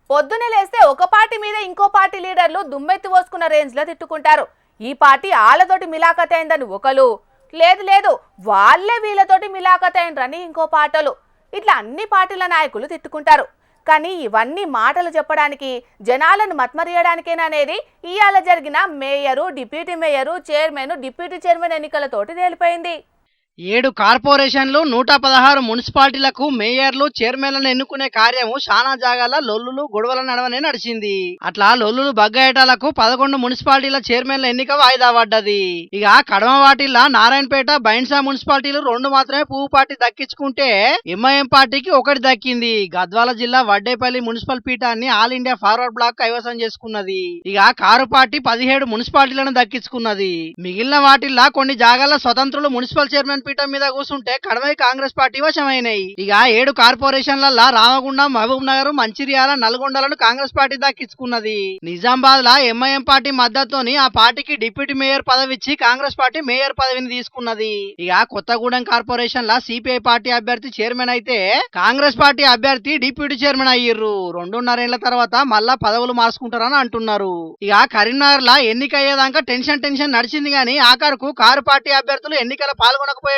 పొద్దునే లేస్తే ఒక పార్టీ మీద ఇంకో పార్టీ లీడర్లు దుమ్మెత్తి పోసుకున్న రేంజ్లో తిట్టుకుంటారు. ఈ పార్టీ వాళ్ళతోటి మిలాఖత్ అయిందని ఒకరు, లేదు లేదు వాళ్ళే వీళ్ళతోటి మిలాఖత్ అయిండ్రని ఇంకో పార్టీలు. ఇట్లా అన్ని పార్టీల నాయకులు తిట్టుకుంటారు. కానీ ఇవన్నీ మాటలు చెప్పడానికి, జనాలను మత్మరియడానికేననేది ఇవాళ జరిగిన mayor, deputy mayor, chairman, deputy chairman ఎన్నికలతోటి తేలిపోయింది. 7 కార్పొరేషన్లు 116 మున్సిపాలిటీలకు మేయర్లు చైర్మన్లను ఎన్నుకునే కార్యము చాలా జాగాల లొల్లులు గొడవల నడవనే నడిచింది. అట్లా లొల్లులు బగ్గేటాలకు 11 మున్సిపాలిటీల చైర్మన్ల ఎన్నిక వాయిదా పడ్డది. ఇక కడమ వాటిల్లా నారాయణపేట, బైన్సా మున్సిపాలిటీలు 2 మాత్రమే పువ్వు పార్టీ దక్కించుకుంటే ఎంఐఎం పార్టీకి 1 దక్కింది. గద్వాల జిల్లా వడ్డేపల్లి మున్సిపల్ పీఠాన్ని ఆల్ ఇండియా ఫార్వర్డ్ బ్లాక్ కైవసం చేసుకున్నది. ఇక కారు పార్టీ 17 మున్సిపాలిటీలను దక్కించుకున్నది. మిగిలిన వాటిల్లా కొన్ని జాగాల స్వతంత్రులు మున్సిపల్ చైర్మన్ పీఠం మీద కూర్చుంటే కడవై కాంగ్రెస్ పార్టీ వశమైనాయి. ఇక 7 కార్పొరేషన్లల్లా రామగుండం, మహబూబ్ నగర్, మంచిర్యాల, నల్గొండలను కాంగ్రెస్ పార్టీ దక్కించుకున్నది. నిజామాబాద్ లా ఎంఐఎం పార్టీ మద్దతుతోని ఆ పార్టీకి డిప్యూటీ మేయర్ పదవి ఇచ్చి కాంగ్రెస్ పార్టీ మేయర్ పదవిని తీసుకున్నది. ఇక కొత్తగూడెం కార్పొరేషన్ లా సిపిఐ పార్టీ అభ్యర్థి చైర్మన్ అయితే కాంగ్రెస్ పార్టీ అభ్యర్థి డిప్యూటీ చైర్మన్ అయ్యిర్రు. 2.5 ఏళ్ల తర్వాత మళ్ళా పదవులు మార్చుకుంటారని అంటున్నారు. ఇక కరీంనగర్ లా ఎన్నికయ్యేదాకా టెన్షన్ నడిచింది గాని ఆఖరుకు కారు పార్టీ అభ్యర్థులు ఎన్నికల పాల్గొనకపోయే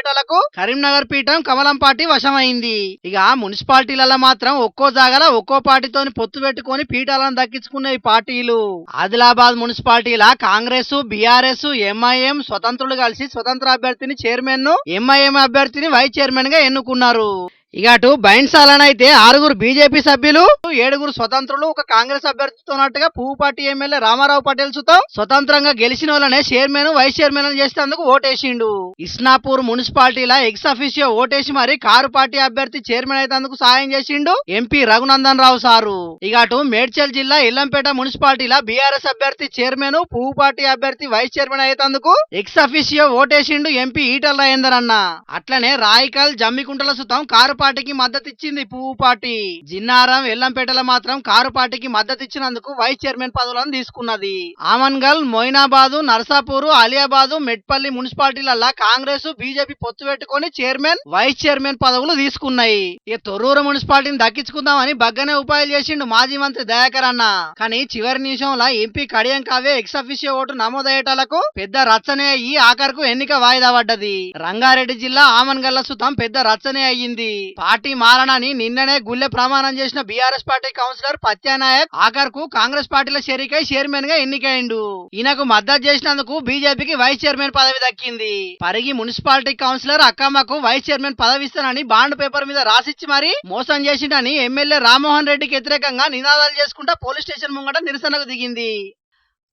కరీంనగర్ పీఠం కమలం పార్టీ వశమైంది. ఇక మున్సిపాలిటీలలో మాత్రం ఒక్కో జాగాల ఒక్కో పార్టీతోని పొత్తు పెట్టుకుని పీఠాలను దక్కించుకున్న ఈ పార్టీలు ఆదిలాబాద్ మున్సిపాలిటీల కాంగ్రెస్, బీఆర్ఎస్, ఎంఐఎం స్వతంత్రులు కలిసి స్వతంత్ర అభ్యర్థిని చైర్మన్ ను, ఎంఐఎం అభ్యర్థిని వైస్ చైర్మన్ గా ఎన్నుకున్నారు. ఇక అటు బైన్సాలనైతే 6 బీజేపీ సభ్యులు, 7 స్వతంత్రులు, ఒక కాంగ్రెస్ అభ్యర్థితోనట్టుగా పువ్వు పార్టీ ఎమ్మెల్యే రామారావు పటేల్ సుతం స్వతంత్రంగా గెలిచిన వాళ్ళనే చైర్మన్, వైస్ చైర్మన్ చేసేందుకు ఓటేసిండు. ఇస్నాపూర్ మున్సిపాలిటీల ఎక్స్ అఫీషియో ఓటేసి మరి కారు పార్టీ అభ్యర్థి చైర్మన్ అయితేందుకు సాయం చేసిండు ఎంపీ రఘునందన్ రావు సారు. ఇక అటు మేడ్చల్ జిల్లా ఇల్లంపేట మున్సిపాలిటీల బీఆర్ఎస్ అభ్యర్థి చైర్మన్, పువ్వు పార్టీ అభ్యర్థి వైస్ చైర్మన్ అయితేందుకు ఎక్స్ అఫీషియో ఓటేసిండు ఎంపీ ఈటల రాజేందర్ అన్న. అట్లనే రాయికల్, జమ్మికుంటల సుతం కారు పార్టీకి మద్దతు ఇచ్చింది పువ్వు పార్టీ. జిన్నారం, ఎల్లంపేటలో మాత్రం కారు పార్టీకి మద్దతు ఇచ్చినందుకు వైస్ చైర్మన్ పదవులను తీసుకున్నది. ఆమన్గల్, మొయినాబాదు, నర్సాపూరు, అలియాబాదు, మెట్పల్లి మున్సిపాలిటీలల్లా కాంగ్రెస్, బీజేపీ పొత్తు పెట్టుకుని చైర్మన్, వైస్ చైర్మన్ పదవులు తీసుకున్నాయి. ఇక తొర్రూరు మున్సిపాలిటీని దక్కించుకుందామని బగ్గనే ఉపాయాలు చేసిండు మాజీ మంత్రి దయాకర్ అన్న. కానీ చివరి నిమిషంలో MP Kadiyam Kavya ex officio ఓటు నమోదయ్యేటాలకు పెద్ద రచ్చనే అయ్యి ఆఖరుకు ఎన్నిక వాయిదా పడ్డది. రంగారెడ్డి జిల్లా ఆమన్గల్ల సుతం పెద్ద రచ్చనే అయ్యింది. పార్టీ మారనని నిన్ననే గుల్లె ప్రమాణం చేసిన బీఆర్ఎస్ పార్టీ కౌన్సిలర్ పత్యానాయక్ ఆఖరుకు కాంగ్రెస్ పార్టీలో చేరికై చైర్మన్ గా ఎన్నికైండు. ఈయనకు మద్దతు చేసినందుకు బీజేపీకి వైస్ చైర్మన్ పదవి దక్కింది. పరిగి మున్సిపాలిటీ కౌన్సిలర్ అక్కమ్మకు వైస్ చైర్మన్ పదవి ఇస్తానని బాండ్ పేపర్ మీద రాసిచ్చి మరి మోసం చేసిండని ఎమ్మెల్యే రామ్మోహన్ రెడ్డికి వ్యతిరేకంగా నినాదాలు చేసుకుంటా పోలీస్ స్టేషన్ ముంగట నిరసనకు దిగింది.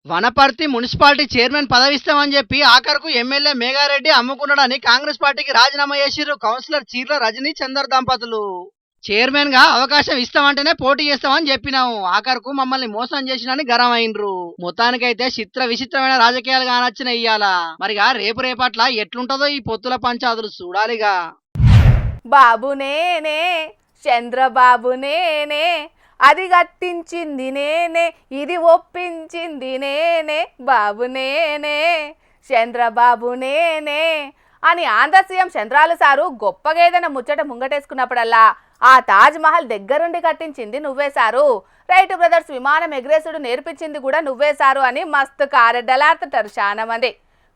వనపర్తి మున్సిపాలిటీ చైర్మన్ పదవిస్తామని చెప్పి ఆఖరుకు ఎమ్మెల్యే మేఘారెడ్డి అమ్ముకున్నాడని కాంగ్రెస్ పార్టీకి రాజీనామా చేసిర్రు కౌన్సిలర్ చీర్ల రజనీ చందర్ దంపతులు. చైర్మన్ గా అవకాశం ఇస్తామంటేనే పోటీ చేస్తామని చెప్పినాము, ఆఖరుకు మమ్మల్ని మోసం చేసినని గరం అయినరు. మొత్తానికైతే చిత్ర విచిత్రమైన రాజకీయాలు కానొచ్చిన ఇయ్యాల. మరిగా రేపట్ల ఎట్లుంటదో ఈ పొత్తుల పంచాదులు చూడాలిగా. బాబు నేనే, చంద్రబాబు నేనే, అది గట్టించింది నేనే, ఇది ఒప్పించింది నేనే, బాబు నేనే, చంద్రబాబు నేనే అని ఆంధ్ర సీఎం చంద్రాల సారు గొప్పగా ఏదైనా ముచ్చట ముంగటేసుకున్నప్పుడల్లా ఆ తాజ్ మహల్ దగ్గరుండి కట్టించింది నువ్వే సారు, రైట్ బ్రదర్స్ విమానం ఎగరేసుడు నేర్పించింది కూడా నువ్వే సారు అని మస్తు కారెడ్డలాడుతుంటారు చాలా మంది.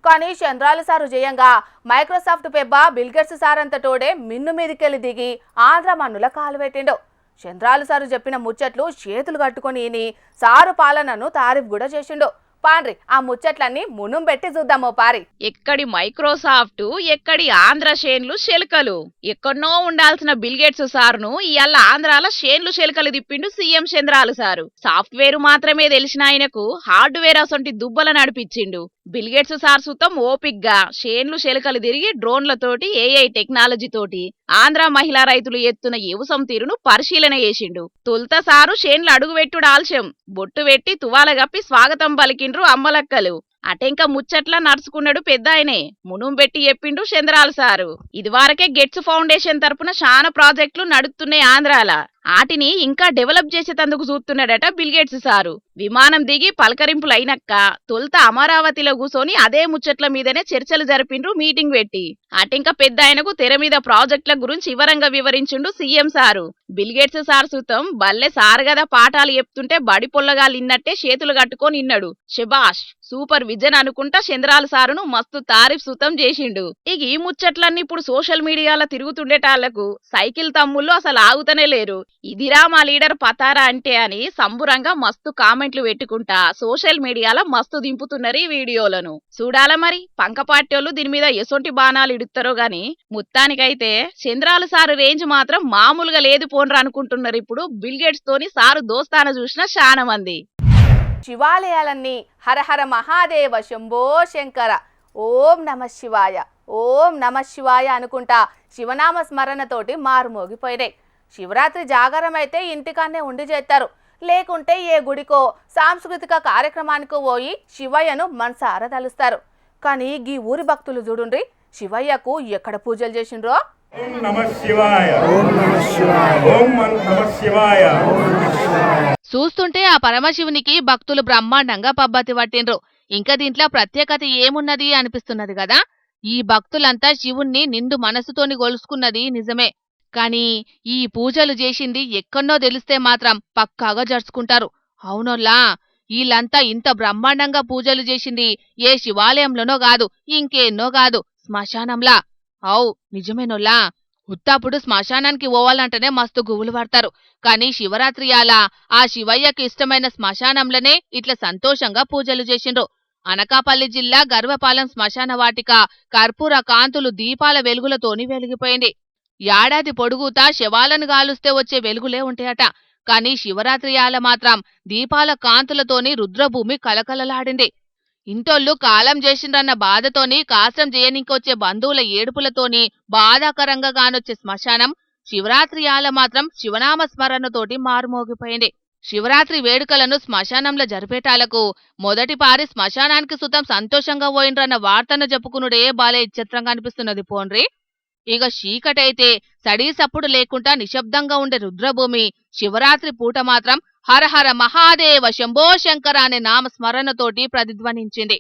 కానీ చంద్రాల సారు జయంగా మైక్రోసాఫ్ట్ పెబ్బ బిల్గేట్స్ సార్ అంతటోడే మిన్ను మీదికెళ్ళి దిగి ఆంధ్ర మన్నుల కాలు పెట్టిండు. చంద్రాలు సారు చెప్పిన ముచ్చట్లు చేతులు కట్టుకొని సారు పాలనను తారీఫ్ కూడా చేసిండు. పాండ్రి ఆ ముచ్చట్లన్నీ మునుం పెట్టి చూద్దామో పారి. ఎక్కడి మైక్రోసాఫ్ట్, ఎక్కడి ఆంధ్ర షేన్లు శెలకలు. ఎక్కడనో ఉండాల్సిన బిల్గేట్స్ సార్ను ఇవాళ ఆంధ్రాల షేన్లు శెలకలు తిప్పిండు సీఎం చంద్రాలు సారు. సాఫ్ట్వేర్ మాత్రమే తెలిసిన ఆయనకు హార్డ్వేర్ అసొంటి దుబ్బల నడిపించిండు. బిల్గేట్స్ సార్ సుతం ఓపిగ్గా షేన్లు శెలకలు తిరిగి డ్రోన్లతోటి, ఏఐ టెక్నాలజీ తోటి ఆంధ్ర మహిళా రైతులు ఎత్తున వ్యవసాయం తీరును పరిశీలన చేసిండు. తొలుత సారు షేన్లు అడుగుపెట్టుడు ఆలస్యం, బొట్టు పెట్టి తువాల గప్పి స్వాగతం పలికిండ్రు అమ్మలక్కలు. అటెంక ముచ్చట్లా నడుచుకున్నాడు పెద్ద ఆయనే, మునుం పెట్టి చెప్పిండు చంద్రాల సారు. ఇదివరకే గెట్స్ ఫౌండేషన్ తరపున చాలా ప్రాజెక్టులు నడుస్తున్నాయి ఆంధ్రాల. ఆటిని ఇంకా డెవలప్ చేసేటందుకు చూస్తున్నాడట బిల్గేట్స్ సారు. విమానం దిగి పలకరింపులు అయినక్క తొలుత అమరావతిలో కూసోని అదే ముచ్చట్ల మీదనే చర్చలు జరిపిండ్రు, మీటింగ్ పెట్టి. అటింక పెద్ద ఆయనకు తెర మీద ప్రాజెక్టుల గురించి వివరంగా వివరించిండు సీఎం సారు. బిల్గేట్స్ సార్ సుతం బల్లె సారు గదా పాఠాలు చెప్తుంటే బడి పొల్లగాలు ఇన్నట్టే చేతులు కట్టుకొని ఇన్నాడు. శబాష్ సూపర్ విజన్ అనుకుంటా చంద్రాల సారును మస్తు తారీఫ్ సుతం చేసిండు. ఇక ఈ ముచ్చట్లన్నీ ఇప్పుడు సోషల్ మీడియాలో తిరుగుతుండేటాళ్లకు సైకిల్ తమ్ముళ్ళు అసలు ఆగుతనే లేరు. ఇదిరా మా లీడర్ పతారా అంటే అని సంబురంగా మస్తు కామెంట్లు పెట్టుకుంటా సోషల్ మీడియాలో మస్తు దింపుతున్నారు ఈ వీడియోలను. చూడాల మరి పంకపాట్యోళ్ళు దీని మీద ఎసొంటి బాణాలు ఇడుతారో గాని మొత్తానికైతే చంద్రాల సారు రేంజ్ మాత్రం మామూలుగా లేదు పోన్రా అనుకుంటున్నారు ఇప్పుడు బిల్గేట్స్ తోని సారు దోస్తాన చూసిన చాలా మంది. శివాలయాలన్నీ హరహర మహాదేవ శంభో శంకర ఓం నమ శివాయ ఓం నమ శివాయ అనుకుంటా శివనామ స్మరణతోటి మారుమోగిపోయినాయి. శివరాత్రి జాగారం అయితే ఇంటికాన్నే ఉండి చేస్తారు, లేకుంటే ఏ గుడికో సాంస్కృతిక కార్యక్రమానికో పోయి శివయ్యను మనసారా తలుస్తారు. కానీ ఈ ఊరి భక్తులు చూడుండ్రి శివయ్యకు ఎక్కడ పూజలు చేసిండ్రో. ఓం నమః శివాయ ఓం నమః శివాయ ఓం నమః శివాయ. చూస్తుంటే ఆ పరమశివునికి భక్తులు బ్రహ్మాండంగా పబ్బతి పట్టిండ్రు. ఇంకా దీంట్లో ప్రత్యేకత ఏమున్నది అనిపిస్తున్నది కదా. ఈ భక్తులంతా శివుణ్ణి నిండు మనసుతోని గొలుసుకున్నది నిజమే, కాని ఈ పూజలు చేసింది ఎక్కడో తెలిస్తే మాత్రం పక్కాగా జరుచుకుంటారు. అవునోల్లా, వీళ్ళంతా ఇంత బ్రహ్మాండంగా పూజలు చేసింది ఏ శివాలయంలోనో కాదు, ఇంకేన్నో కాదు, శ్మశానంలా. అవు నిజమేనోల్లా. ఉత్తప్పుడు శ్మశానానికి పోవాలంటేనే మస్తు గువ్వులు పడతారు, కాని శివరాత్రి అలా ఆ శివయ్యకి ఇష్టమైన శ్మశానంలోనే ఇట్లా సంతోషంగా పూజలు చేసిండ్రు. అనకాపల్లి జిల్లా గర్వపాలెం శ్మశాన వాటిక కర్పూర కాంతులు దీపాల వెలుగులతోని వెలిగిపోయింది. ఏడాది పొడుగుతా శవాలను గాలుస్తే వచ్చే వెలుగులే ఉంటాయట, కాని శివరాత్రి ఆల మాత్రం దీపాల కాంతులతోని రుద్రభూమి కలకలలాడింది. ఇంటోళ్ళు కాలం చేసిండ్రన్న బాధతోని కాస్రం చేయనికొచ్చే బంధువుల ఏడుపులతోని బాధాకరంగా గానొచ్చే శ్మశానం శివరాత్రి ఆల మాత్రం శివనామ స్మరణతోటి మారుమోగిపోయింది. శివరాత్రి వేడుకలను శ్మశానంలో జరిపేటాలకు మొదటిపారి శ్మశానానికి సుతం సంతోషంగా పోయిండ్రన్న వార్తను చెప్పుకునుడే బాలే చిత్రంగా అనిపిస్తున్నది పోన్రి. ఇక చీకటైతే సడీసప్పుడు లేకుండా నిశ్శబ్దంగా ఉండే రుద్రభూమి శివరాత్రి పూట మాత్రం హరహర మహాదేవ శంభో శంకర అనే నామస్మరణతోటి ప్రతిధ్వనించింది.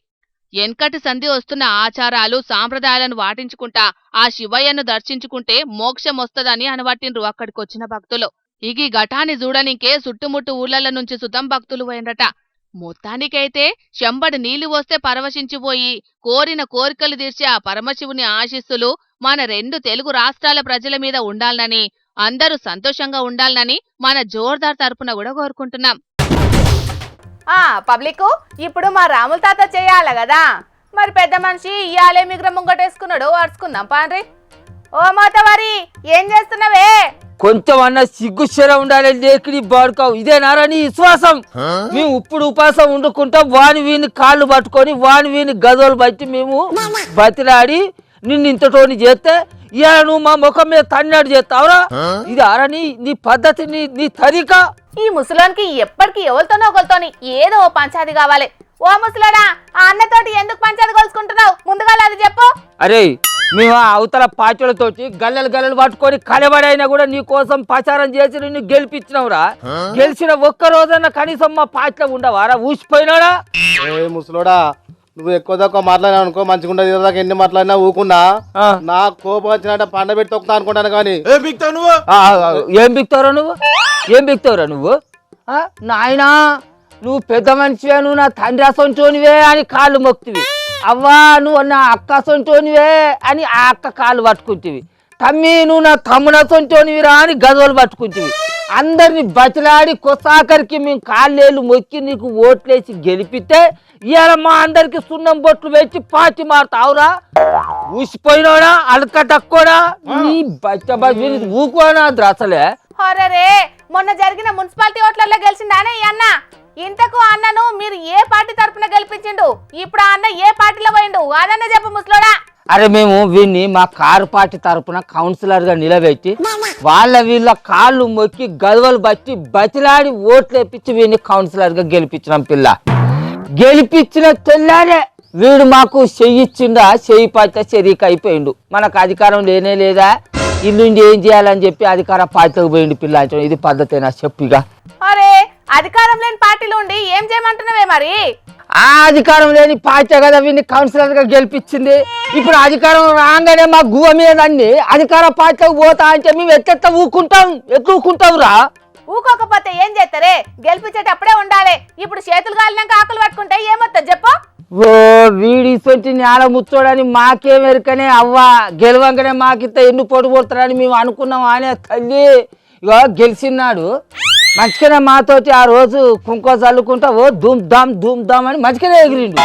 ఎన్కటి సంధి వస్తున్న ఆచారాలు సాంప్రదాయాలను వాటించుకుంటా ఆ శివయ్యను దర్శించుకుంటే మోక్షం వస్తదని అనబట్టిండ్రు అక్కడికొచ్చిన భక్తులు. ఈ ఘటాన్ని చూడనికే చుట్టుముట్టు ఊర్ల నుంచి సుతం భక్తులు పోయిండ్రట. మొత్తానికైతే చెంబడి నీళ్లు వస్తే పరవశించిపోయి కోరిన కోరికలు తీర్చే ఆ పరమశివుని ఆశీస్సులు మన 2 తెలుగు రాష్ట్రాల ప్రజల మీద ఉండాలనని, అందరూ సంతోషంగా ఉండాలనని మన జోర్దార్ తరపున కూడా కోరుకుంటున్నాం. పబ్లిక్ ఇప్పుడు మా రాముల తాత చేయాలి కదా, మరి పెద్ద మనిషి ఇయ్యాలే మిగ్ర ముంగటేసుకున్నాడు, అరుచుకుందాం పాండ్రి. ఓ మోతవారి ఏం చేస్తున్నావే? కొంచెం అన్న సిగ్గుశ్చర ఉండాలి, లేకిడి బాడుకావు. ఇదేనారా నీ విశ్వాసం? మేము ఇప్పుడు ఉపాసం వండుకుంటాం, వాని వీని కాళ్ళు పట్టుకొని వాని వీని గదోలు బట్టి మేము బతిలాడి నిన్ను ఇంతటోని చేస్తే ఇలా నువ్వు మా ముఖం మీద తన్నాడు చేస్తావురా? ఇది ఆరా నీ పద్ధతి, నీ తరిక. ఈ ముసలోనికి ఎప్పటికీ ఎవరితోనో ఒకరితోని ఏదో ఓ పంచాది కావాలి. ఓ ముసలోడా, ఆ అన్నతోటి ఎందుకు పంచాది కొలుసుకుంటున్నావు? ముందుగా అది చెప్పు. అరే మేము ఆ అవతల పార్టీలతోటి గల్లలు పట్టుకొని కలబడైనా కూడా నీ కోసం ప్రచారం చేసి నిన్ను గెలిపించినవురా. గెలిచిన ఒక్క రోజన్నా కనీసం మా పార్టీలో ఉండవారా? ఊసిపోయినాడా? ముసలోడా, నువ్వు ఎక్కువ తక్కువ మాట్లాడినా అనుకో మంచిగా ఉండదు. దాకా ఎన్ని మాట్లాడినా ఊకున్నా నా కోపం వచ్చినట్ట పండ పెట్టి తొక్కుతా అనుకుంటాను. కానీ ఏం బిక్తావురా నువ్వు? నాయనా నువ్వు పెద్ద మనిషివే, నువ్వు నా తండ్రి అసొంటోనివే అని కాళ్ళు మొక్తివి. అవ్వా నువ్వు నా అక్క అసొంటోనివే అని ఆ అక్క కాళ్ళు పట్టుకుంటేవి. తమ్మి నువ్వు నా తమ్ముడు అసొంటోనివిరా అని గదవలు పట్టుకుంటేవి. అందరిని బతిలాడి కొసాకరికి మేము కాళ్ళేళ్ళు మొక్కి నీకు ఓట్లేసి గెలిపితే ఇవాళ మా అందరికి సున్నం బొట్లు పెట్టి పార్టీ మారుతావురా? ఊసిపోయినోడా అలకటక్కోడా? నీ బచ్చ ఊకోనా అసలే? హొరరే, మొన్న జరిగిన మున్సిపాలిటీ ఓట్లలో గెలిచిందానే ఈ అన్న. ఇంతకు అన్నను మీరు ఏ పార్టీ తరపున గెలిపించిండు? ఇప్పుడు ఆ అన్న ఏ పార్టీలో పోయిండు? అదన్న చెప్పు ముసలోడా. అరే మేము వీన్ని మా కారు పార్టీ తరపున కౌన్సిలర్ గా నిలబెట్టి వీళ్ళ కాళ్ళు మొక్కి గదవలు బట్టి బతిలాడి ఓట్లు వేపించి వీడిని కౌన్సిలర్ గా గెలిపించినాం. పిల్ల గెలిపించిన తెల్లారే వీడు మాకు చెయ్యిచ్చిండా, చెయ్యి పట్ట చెరీకి అయిపోయిండు. మనకు అధికారం లేనే లేదా? ఇల్లు ఏం చేయాలని చెప్పి అధికార పార్టీకి పోయిండు పిల్లాంచడం. ఇది పద్ధతేనా చెప్పు ఇక. అరే అధికారం లేని పార్టీలు ఉండి ఏం చేయమంటున్నావే మరి? ఆ అధికారం లేని పార్టీ కదా వీడిని కౌన్సిలర్ గా గెలిపించింది. ఇప్పుడు అధికారం రాగానే మా గువ మీద అన్ని అధికార పార్టీకి పోతా అంటే మేము ఎట్లా ఊకుంటాం రా? ఊకోకపోతే ఏం చేస్తారే? గెలిపించేటప్పుడే ఉండాలి. ఇప్పుడు చేతులు కాలినాక ఆకులు పట్టుకుంటే ఏమొస్తుంది చెప్పు? ఓ వీడి సొంటి నేల ముచ్చోడని మాకేం ఎరుకనే అవ్వా. గెలవంగానే మాకింత ఎన్ను పొడి పోతారని మేము అనుకున్నాం. అనే తల్లి ఇగో గెలిచినాడు మంచిగానే మాతోటి ఆ రోజు కుంకో చల్లుకుంటా ఓ ధూమ్ ధామ్ అని మంచిగానే ఎగిరిండు.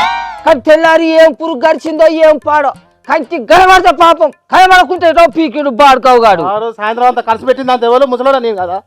కానీ తెల్లారి ఏం పురుగు గడిచిందో ఏం పాడో కంచి గడబడతా పాపం. కనబడకుంటే ఏటో పీకిడు బాడుకోగాడు. సాయంత్రం అంతా ఖర్చు పెట్టింది అంత ఎవరు ముసలోడా నేను కదా.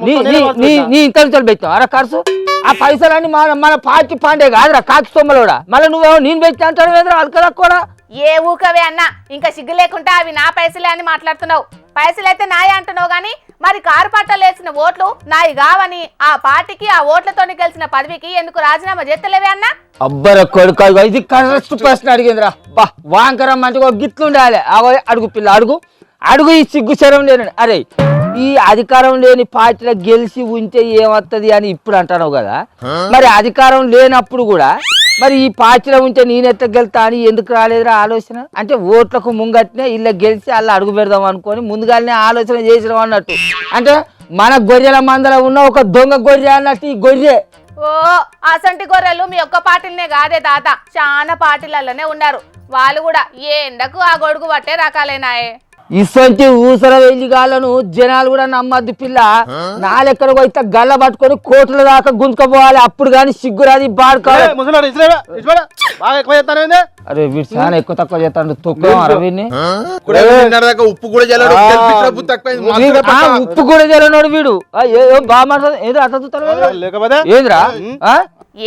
నీ ఇంత నుంచి పెట్టావు అరే ఖర్చు. ఆ పైసలన్నీ మన పార్టీ పాండే కాదురా కాకి సొమ్మలోడా. మళ్ళీ నువ్వేమో నేను పెట్టి అంటాడు కదా అలకదా కూడా. ఏ ఊకవే అన్న, ఇంకా సిగ్గు లేకుండా అవి నా పైసలే అని మాట్లాడుతున్నావు. పైసలైతే నాయ అంటున్నావు గానీ మరి కారు పట్టలు వేసిన ఓట్లు నాయి కావని ఆ పార్టీకి ఆ ఓట్లతోని గెలిచిన పదవికి ఎందుకు రాజీనామా చేస్తలేవే అన్న? అబ్బర కొడుకు ఇది కరెక్ట్ ప్రశ్న అడిగిందిరా. బా వాంకరం అంటే గిట్లుండాలి. అడుగు పిల్ల అడుగు ఈ సిగ్గు శరం లేని. అరే ఈ అధికారం లేని పార్టీలో గెలిచి ఉంటే ఏమవుతుంది అని ఇప్పుడు అంటున్నావు కదా. మరి అధికారం లేనప్పుడు కూడా మరి ఈ పార్టీలో ఉంటే నేనెట్లా గెలుతా అని ఎందుకు రాలేదురా ఆలోచన? అంటే ఓట్లకు ముంగట్నే ఇలా గెలిచి అలా అడుగు పెడదాం అనుకొని ముందుగానే ఆలోచన చేసినాం అన్నట్టు. అంటే మన గొర్రెల మందలో ఉన్న ఒక దొంగ గొర్రె అన్నట్టు ఈ గొర్రె. ఓ అసంటి గొర్రెలు మీ ఒక్క పార్టీలనే కాదే తాత, చాలా పార్టీలలోనే ఉన్నారు. వాళ్ళు కూడా ఏ ఎండకు ఆ గొడుగు పట్టే రకాలేనాయే. ఇసొంటి ఊసర వెళ్ళిగాలను జనాలు కూడా నమ్మద్దు పిల్ల. నాలెక్కడ పోయితే గల్ల పట్టుకొని కోట్ల దాకా గుంజుకపోవాలి. అప్పుడు కానీ సిగ్గురాది బాడుకోవాలి. అరే వీడు చాలా ఎక్కువ తక్కువ చేస్తాడు. తొక్కుదాం అరవిని ఉప్పు కూడా ఉప్పు కూడా జల్లనోడు వీడు. బాగా మాట్లాడు ఏదో అట్లా చూస్తాడు ఏంద్రా?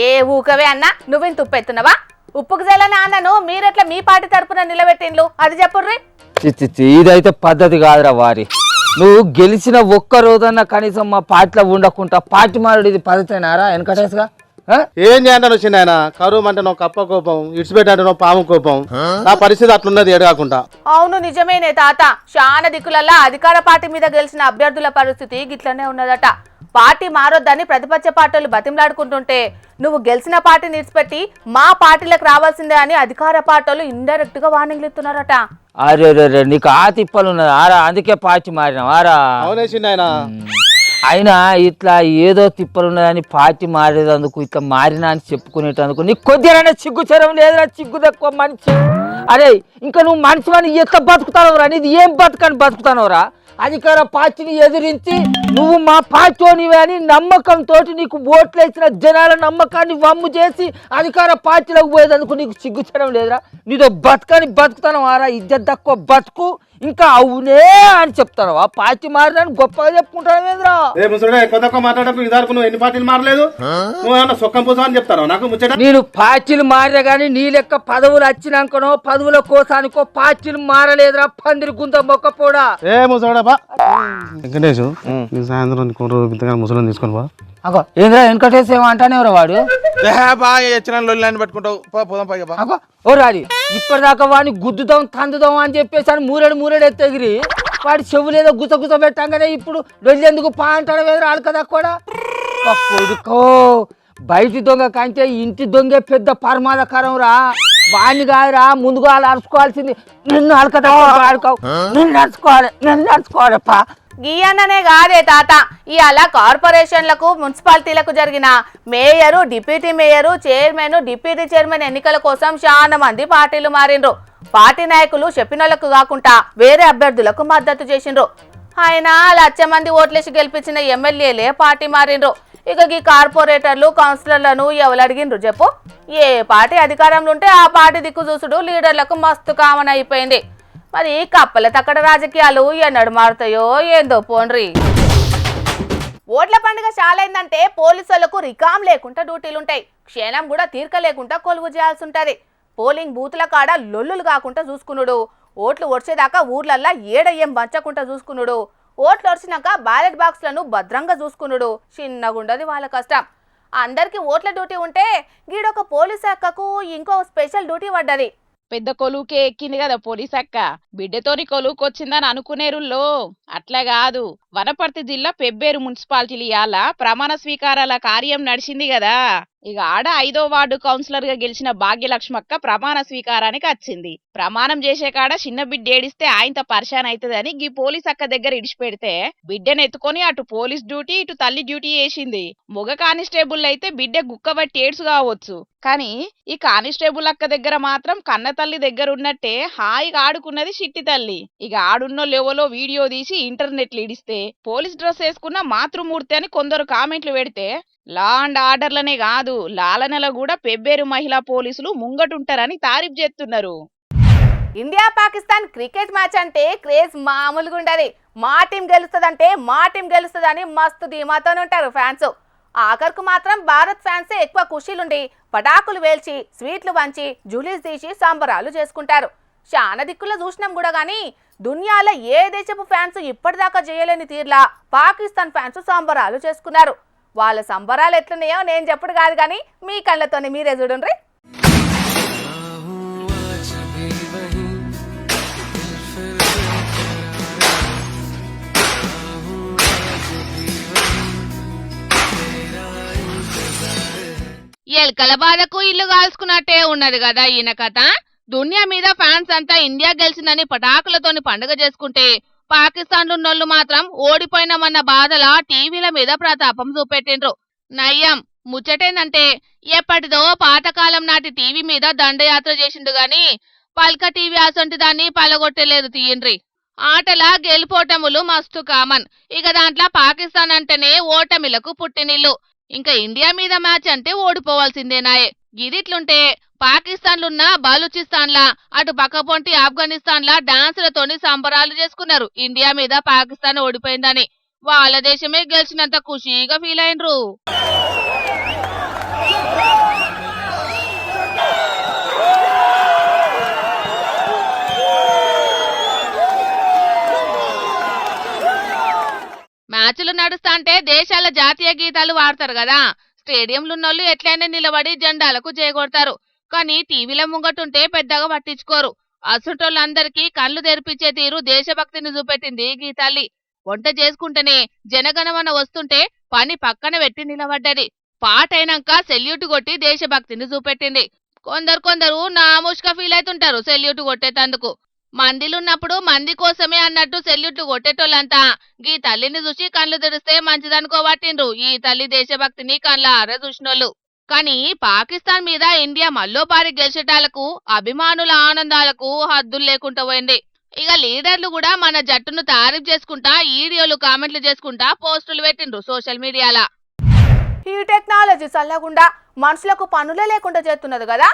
ఏ ఊకవే అన్న, నువ్వేం తుప్పెత్తున్నావా? ఉప్పుకు జల్లని అన్నను మీరెట్లా మీ పార్టీ తరపున నిలబెట్టిండ్లు అది చెప్పుర్రి. ఇదైతే పద్ధతి కాదురా వారి. నువ్వు గెలిచిన ఒక్క రోజన్నా కనీసం మా పార్టీలో ఉండకుండా పార్టీ మారుడు ఇది పద్ధతేనారా వెనకటేసుగా? ఏం చేయంటాను వచ్చింది ఆయన. కరువు అంటే నువ్వు కప్ప కోపం, ఇడిచిపెట్టాడు నువ్వు పాము కోపం. నా పరిస్థితి అట్లున్నది ఏడు కాకుండా. అవును నిజమేనే తాత, చాలా దిక్కులల్లా అధికార పార్టీ మీద గెలిచిన అభ్యర్థుల పరిస్థితి గిట్లనే ఉన్నదట. పార్టీ మారొద్దని ప్రతిపక్ష పార్టీలు బతిమలాడుకుంటుంటే నువ్వు గెలిచిన పార్టీని విడిచిపెట్టి మా పార్టీలకు రావాల్సిందే అని అధికార పార్టీలు ఇండైరెక్ట్ గా వార్నింగ్లు ఇస్తున్నారట. అరే రే నీకు ఆ తిప్పలు ఉన్నది ఆరా, అందుకే పార్టీ మారినావారా? అవునేసింది ఆయన. అయినా ఇట్లా ఏదో తిప్పలున్నదని పార్టీ మారేదందుకు ఇట్లా మారినా అని చెప్పుకునేటందుకు నీకు కొద్దిగా సిగ్గుచరం లేదురా. సిగ్గు తక్కువ మనిషి. అరే ఇంకా నువ్వు మనిషి అని ఎట్లా బతుకుతానవరా? నీది ఏం బతుకని బతుకుతానవరా? అధికార పార్టీని ఎదిరించి నువ్వు మా పార్టీనివే అని నమ్మకంతో నీకు ఓట్లు వేసిన జనాల నమ్మకాన్ని వమ్ము చేసి అధికార పార్టీలోకి పోయేందుకు నీకు సిగ్గుచడం లేదురా? నీతో బతుకని బతుకుతాను ఆరా. ఇజ్జత్ తక్కువ బతుకు ఇంకా అవునే అని చెప్తాను. పార్టీ మారినాను గొప్పగా చెప్పుకుంటాను ఏంద్రా? నువ్వు ఎన్ని పార్టీలు మారలేదు, నువ్వు సొక్కం పూసా అని చెప్తాను నాకు ముచ్చట. నేను పార్టీలు మారినా కానీ నీ లెక్క పదవులు వచ్చినాకనో పదవుల కోసానికో పార్టీలు మారలేదురా. పందిరి గుంత మొక్కపోడా. ఏ ముసడా వెంకటేష్ సాయంత్రం ముసలిని తీసుకొని బా. అగో ఏంద్రా వెంకటేష్ ఏమో అంటానే వాడు. పట్టుకుంటావు ఓ రాడి ఇప్పటిదాకా వాడిని గుద్దుదాం తందుదాం అని చెప్పేసి అని మూరెడు ఎత్తగిరి వాడి చెవులేదో గుసగుస పెట్టంగానే ఇప్పుడు వెళ్ళేందుకు పా అంటాడు వేదరు ఆడకదా కూడా. కొడుకో బయటి దొంగ కంటే ఇంటి దొంగే పెద్ద ప్రమాదకరం రా. వాడిని కాదురా ముందుగా వాళ్ళు అరుచుకోవాల్సింది. నిన్ను అడకదా ఆడుకోవు, నిన్ను నడుచుకోవాలి పా. గీయన్ననే కాదే తాత, ఇవాళ కార్పొరేషన్లకు మున్సిపాలిటీలకు జరిగిన mayor, deputy mayor, chairman, deputy chairman ఎన్నికల కోసం చాలా మంది పార్టీలు మారిండ్రు. పార్టీ నాయకులు చెప్పినోళ్లకు కాకుండా వేరే అభ్యర్థులకు మద్దతు చేసిండ్రు. ఆయన 1,00,000 మంది ఓట్లేసి గెలిపించిన ఎమ్మెల్యేలే పార్టీ మారిండ్రు. ఇక ఈ కార్పొరేటర్లు కౌన్సిలర్లను ఎవరు అడిగిండ్రు చెప్పు? ఏ పార్టీ అధికారంలో ఉంటే ఆ పార్టీ దిక్కు చూసుడు లీడర్లకు మస్తు కామన్ అయిపోయింది. మరి కప్పల తక్కడ రాజకీయాలు ఎన్నడు మారుతాయో ఏందో పోండ్రి. ఓట్ల పండుగ చాలైందంటే పోలీసులకు రికాం లేకుండా డ్యూటీలుంటాయి. క్షణం కూడా తీరిక లేకుండా కొలువు చేయాల్సి ఉంటది. పోలింగ్ బూతుల కాడ లొల్లులు కాకుండా చూసుకునుడు, ఓట్లు వచ్చేదాకా ఊర్లల్లా ఏడయ్యం పంచకుండా చూసుకునుడు, ఓట్లు వచ్చినాక బ్యాలెట్ బాక్స్లను భద్రంగా చూసుకునుడు చిన్నగుండది వాళ్ళ కష్టం. అందరికీ ఓట్ల డ్యూటీ ఉంటే గీడొక పోలీస్ శాఖకు ఇంకో స్పెషల్ డ్యూటీ పడ్డది. పెద్ద కొలువుకే ఎక్కింది కదా పోలీస్ అక్క, బిడ్డతోని కొలువుకొచ్చిందని అనుకునేరుల్లో. అట్లా కాదు, వనపర్తి జిల్లా పెబ్బేరు మున్సిపాలిటీలు ఇయాల ప్రమాణ స్వీకారాల కార్యం నడిచింది కదా. ఇక ఆడ 5వ వార్డు కౌన్సిలర్ గా గెలిచిన భాగ్యలక్ష్మక్క ప్రమాణ స్వీకారానికి వచ్చింది. ప్రమాణం చేసే కాడ చిన్న బిడ్డ ఏడిస్తే ఆయనతో పరిశాన్ అవుతుందని గీ పోలీస్ అక్క దగ్గర ఇడిచిపెడితే బిడ్డను ఎత్తుకొని అటు పోలీస్ డ్యూటీ ఇటు తల్లి డ్యూటీ చేసింది. మొగ కానిస్టేబుల్ అయితే బిడ్డ గుక్కబట్టి ఏడ్సు కావచ్చు, కానీ ఈ కానిస్టేబుల్ అక్క దగ్గర మాత్రం కన్న తల్లి దగ్గర ఉన్నట్టే హాయిగా ఆడుకున్నది చిట్టి తల్లి. ఇక ఆడున్నో లేవలో వీడియో తీసి ఇంటర్నెట్లు ఇడిస్తే పోలీస్ డ్రెస్ వేసుకున్న మాతృమూర్తి అని కొందరు కామెంట్లు పెడితే లా అండ్ ఆర్డర్లనే కాదు లాలనలో కూడా పెబ్బేరు మహిళా పోలీసులు ముంగటుంటారని తారీఫ్ చేస్తున్నారు. ఇండియా పాకిస్తాన్ క్రికెట్ మ్యాచ్ అంటే క్రేజ్ మామూలుగా ఉండదు. మా టీం గెలుస్తుందంటే మా టీం గెలుస్తుందని మస్తు ధీమాతో ఉంటారు ఫ్యాన్స్. ఆఖరికి మాత్రం భారత్ ఫ్యాన్సే ఎక్కువ ఖుషీలుండి పటాకులు వేల్చి స్వీట్లు వంచి జులీస్ తీసి సంబరాలు చేసుకుంటారు. చాలా దిక్కుల్లో చూసినాం కూడా, కానీ దునియాలో ఏ దేశపు ఫ్యాన్స్ ఇప్పటిదాకా చేయలేని తీర్లా పాకిస్తాన్ ఫ్యాన్స్ సంబరాలు చేసుకున్నారు. వాళ్ళ సంబరాలు ఎట్లున్నాయో నేను చెప్పుడు కాదు, కానీ మీ కళ్ళతోనే మీరే చూడండి. ఎల్కల బాధకు ఇల్లు కాల్చుకున్నట్టే ఉన్నది కదా ఈయన కథ. దునియా మీద ఫ్యాన్స్ అంతా ఇండియా గెలిచిందని పటాకులతోని పండుగ చేసుకుంటే పాకిస్తాన్ ఉన్నోళ్ళు మాత్రం ఓడిపోయినామన్న బాధల టీవీల మీద ప్రతాపం చూపెట్టిండ్రు. నయ్యం ముచ్చటేందంటే ఎప్పటిదో పాతకాలం నాటి టీవీ మీద దండయాత్ర చేసిండు గాని పల్క టీవీ అసొంటి దాన్ని పలగొట్టలేదు తీయండ్రి. ఆటల గెలుపోటములు మస్తు కామన్. ఇక దాంట్లో పాకిస్తాన్ అంటేనే ఓటమిలకు పుట్టినిల్లు. ఇంకా ఇండియా మీద మ్యాచ్ అంటే ఓడిపోవాల్సిందేనాయే. గిదిట్లుంటే పాకిస్తాన్లున్న బలూచిస్తాన్లా అటు పక్కపొంటి ఆఫ్ఘనిస్తాన్లా డాన్సులతోని సంబరాలు చేసుకున్నారు ఇండియా మీద పాకిస్తాన్ ఓడిపోయిందని. వాళ్ళ దేశమే గెలిచినంత ఖుషీగా ఫీల్ అయినరు. మ్యాచ్లు నడుస్తాంటే దేశాల జాతీయ గీతాలు వాడతారు కదా. స్టేడియంలున్నోళ్ళు ఎట్లయినా నిలబడి జెండాలకు చేకొడతారు, కానీ టీవీల ముంగటుంటే పెద్దగా పట్టించుకోరు. అసంటోళ్ళందరికీ కళ్ళు తెరిపించే తీరు దేశభక్తిని చూపెట్టింది గీతాల్లి. వంట చేసుకుంటేనే జనగణమన వస్తుంటే పని పక్కన పెట్టి నిలబడ్డది. పాట అయినాక సెల్యూట్ కొట్టి దేశభక్తిని చూపెట్టింది. కొందరు నామూష్గా ఫీల్ అవుతుంటారు సెల్యూట్ కొట్టేటందుకు. మందిలున్నప్పుడు మంది కోసమే అన్నట్టు సెల్యూట్లు కొట్టేటోళ్ళంతా గీ తల్లిని చూసి కళ్ళు తెరిస్తే మంచిదనుకోబట్టిండ్రు ఈ తల్లి దేశభక్తిని కళ్ళారా చూసినోళ్ళు. కానీ పాకిస్తాన్ మీద ఇండియా మల్లోపారి గెలిచేటాలకు అభిమానుల ఆనందాలకు హద్దులు లేకుండా పోయింది. ఇక లీడర్లు కూడా మన జట్టును తారీఫ్ చేసుకుంటా వీడియోలు కామెంట్లు చేసుకుంటా పోస్టులు పెట్టిండ్రు సోషల్ మీడియాలా. ఈ టెక్నాలజీ చల్లకుండా మనుషులకు పనులే లేకుండా చేస్తున్నది కదా.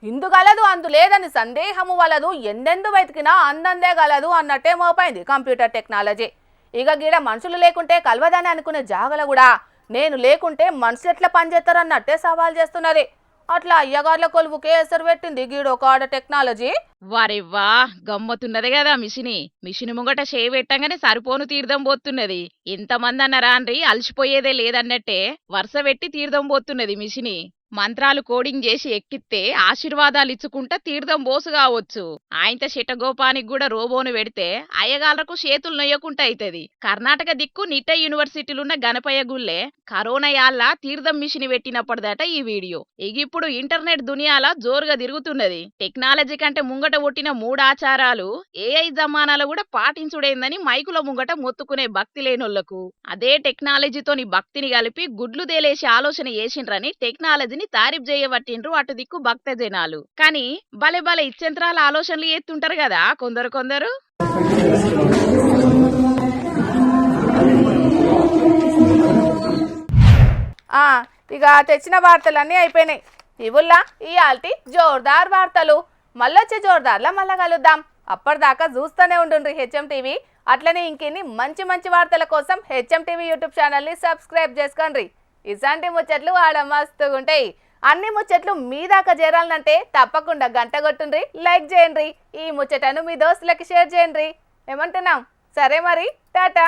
ఇందు గలదు అందు లేదని సందేహము వలదు, ఎందెందు వెతికినా అందందే గలదు అన్నట్టే మోపైంది కంప్యూటర్ టెక్నాలజీ. ఇక గీడ మనుషులు లేకుంటే కలవదని అనుకునే జాగల కూడా నేను లేకుంటే మనుషులు ఎట్లా పనిచేస్తారు అన్నట్టే సవాల్ చేస్తున్నది. అట్లా అయ్యగార్ల కొలువుకే ఎసరు పెట్టింది గీడొక ఆడ టెక్నాలజీ. వారెవ్వా గమ్మతున్నది కదా మిషిని ముంగట చేయి పెట్టంగానే సరిపోను తీర్థం పోతున్నది. ఎంతమంది అన్నారా అండ్రి అలసిపోయేదే లేదన్నట్టే వరుస పెట్టి తీర్థం పోతున్నది మిషిని. మంత్రాలు కోడింగ్ చేసి ఎక్కిస్తే ఆశీర్వాదాలు ఇచ్చుకుంటా తీర్థం బోసు కావచ్చు. ఆయనత శటగోపానికి కూడా రోబోను పెడితే అయ్యగాళ్లకు చేతులు నొయ్యకుంటా అవుతుంది. కర్ణాటక దిక్కు నిట్ట యూనివర్సిటీలున్న గణపయ్య గుళ్ళే కరోనా యాళ్ళ తీర్థం మిషన్ పెట్టినప్పటిదట ఈ వీడియో. ఇప్పుడు ఇంటర్నెట్ దునియాల జోరుగా తిరుగుతున్నది. టెక్నాలజీ కంటే ముంగట ఒట్టిన 3 ఆచారాలు ఏఐ జమానాలు కూడా పాటించుడైందని మైకుల ముంగట మొత్తుకునే భక్తి లేనోళ్లకు అదే టెక్నాలజీతోని భక్తిని కలిపి గుడ్లు దేలేసి ఆలోచన చేసిండ్రని టెక్నాలజీ తారీఫ్ చేయబట్టిండ్రు అటు దిక్కు భక్త జనాలు. కానీ భలే భలే ఇచ్చెంత్రాల ఆలోచనలు చేస్తుంటారు కదా కొందరు. ఇక తెచ్చిన వార్తలన్నీ అయిపోయినాయి. ఇవుల్లా ఇయాల్టి జోర్దార్ వార్తలు. మళ్ళొచ్చే జోర్దార్లా మళ్ళా కలుద్దాం. అప్పటిదాకా చూస్తూనే ఉండుండ్రి హెచ్ఎం టీవీ. అట్లనే ఇంకెన్ని మంచి మంచి వార్తల కోసం హెచ్ఎం టీవీ యూట్యూబ్ ఛానల్ని సబ్స్క్రైబ్ చేసుకోండి. ఇలాంటి ముచ్చట్లు ఆడ మస్తుగుంటాయి. అన్ని ముచ్చట్లు మీ దాకా చేరాలంటే తప్పకుండా గంట కొట్టుండ్రి, లైక్ చేయండి, ఈ ముచ్చటను మీ దోస్తులకి షేర్ చేయండి. ఏమంటున్నాం? సరే మరి, టాటా.